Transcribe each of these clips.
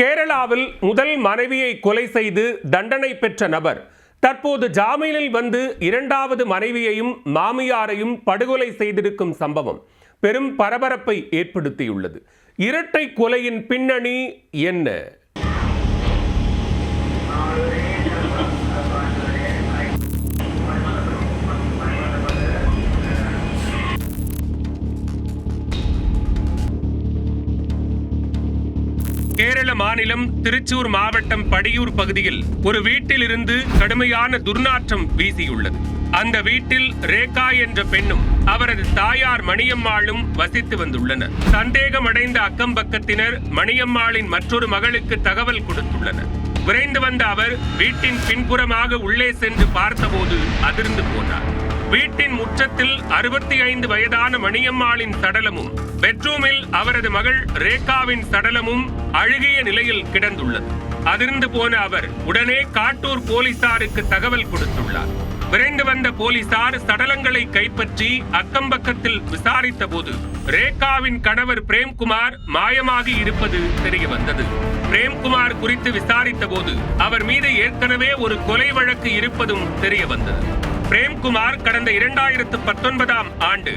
கேரளாவில் முதல் மனைவியை கொலை செய்து தண்டனை பெற்ற நபர் தற்போது ஜாமீனில் வந்து இரண்டாவது மனைவியையும் மாமியாரையும் படுகொலை செய்திருக்கும் சம்பவம் பெரும் பரபரப்பை ஏற்படுத்தியுள்ளது. இரட்டை கொலையின் பின்னணி என்ன? கேரள மாநிலம் திருச்சூர் மாவட்டம் படியூர் பகுதியில் ஒரு வீட்டில் இருந்து கடுமையான துர்நாற்றம் வீசியுள்ளது. அந்த வீட்டில் ரேகா என்ற பெண்ணும் அவரது தாயார் மணியம்மாளும் வசித்து வந்துள்ளனர். சந்தேகமடைந்த அக்கம் பக்கத்தினர் மணியம்மாளின் மற்றொரு மகளுக்கு தகவல் கொடுத்துள்ளனர். விரைந்து வந்த அவர் வீட்டின் பின்புறமாக உள்ளே சென்று பார்த்தபோது அதிர்ந்து போனார். வீட்டின் முற்றத்தில் 65 வயதான மணியம்மாளின் சடலமும் பெட்ரூமில் அவரது மகள் ரேகாவின் சடலமும் அழுகிய நிலையில் கிடந்துள்ளது. அதிர்ந்து போன அவர் உடனே காட்டூர் போலீசாருக்கு தகவல் கொடுத்துள்ளார். விரைந்து வந்த போலீசார் சடலங்களை கைப்பற்றி அக்கம்பக்கத்தில் விசாரித்த போது ரேகாவின் கணவர் பிரேம்குமார் மாயமாகி இருப்பது தெரிய வந்தது. பிரேம்குமார் குறித்து விசாரித்த போது அவர் மீது ஏற்கனவே ஒரு கொலை வழக்கு இருப்பதும் தெரிய வந்தது. பிரேம்குமார் கடந்த 2019ஆம் ஆண்டு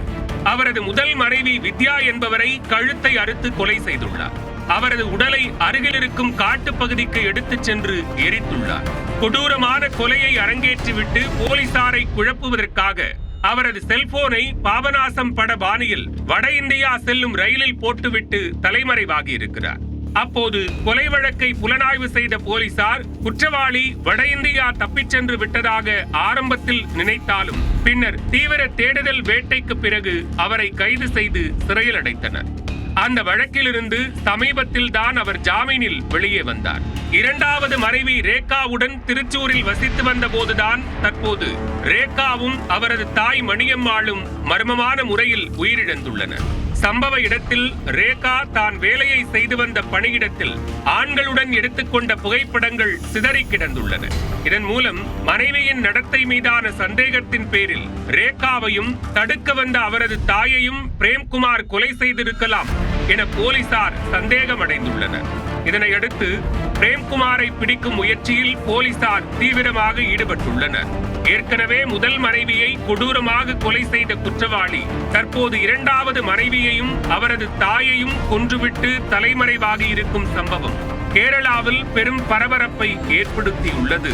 அவரது முதல் மனைவி வித்யா என்பவரை கழுத்தை அறுத்து கொலை செய்துள்ளார். அவரது உடலை அருகில் இருக்கும் காட்டுப் பகுதிக்கு எடுத்துச் சென்று எரித்துள்ளார். கொடூரமான கொலையை அரங்கேற்றிவிட்டு போலீசாரை குழப்புவதற்காக அவரது செல்போனை பாபநாசம் பட பாணியில் வட இந்தியா செல்லும் ரயிலில் போட்டுவிட்டு தலைமறைவாகி இருக்கிறார். அப்போது கொலை வழக்கை புலனாய்வு செய்த போலீசார் குற்றவாளி வட இந்தியா தப்பிச் சென்று விட்டதாக ஆரம்பத்தில் நினைத்தாலும் பின்னர் தீவிர தேடுதல் வேட்டைக்கு பிறகு அவரை கைது செய்து சிறையில் அடைத்தனர். அந்த வழக்கிலிருந்து சமீபத்தில் தான் அவர் ஜாமீனில் வெளியே வந்தார். இரண்டாவது மனைவி ரேகாவுடன் திருச்சூரில் வசித்து வந்த போதுதான் தற்போது ரேகாவும் அவரது தாய் மணியம்மாளும் மர்மமான முறையில் உயிரிழந்துள்ளனர். சம்பவ இடத்தில் ரேகா தான் வேலையை செய்து வந்த பணியிடத்தில் ஆண்களுடன் எடுத்துக்கொண்ட புகைப்படங்கள் சிதறி கிடந்துள்ளன. இதன் மூலம் மனைவியின் நடத்தை மீதான சந்தேகத்தின் பேரில் ரேகாவையும் தடுக்க வந்த அவரது தாயையும் பிரேம்குமார் கொலை செய்திருக்கலாம் என போலீசார் சந்தேகமடைந்துள்ளனர். இதனையடுத்து பிரேம்குமாரை பிடிக்கும் முயற்சியில் போலீசார் தீவிரமாக ஈடுபட்டுள்ளனர். ஏற்கனவே முதல் மனைவியை கொடூரமாக கொலை செய்த குற்றவாளி தற்போது இரண்டாவது மனைவியையும் அவரது தாயையும் கொன்றுவிட்டு தலைமறைவாகி இருக்கும் சம்பவம் கேரளாவில் பெரும் பரபரப்பை ஏற்படுத்தியுள்ளது.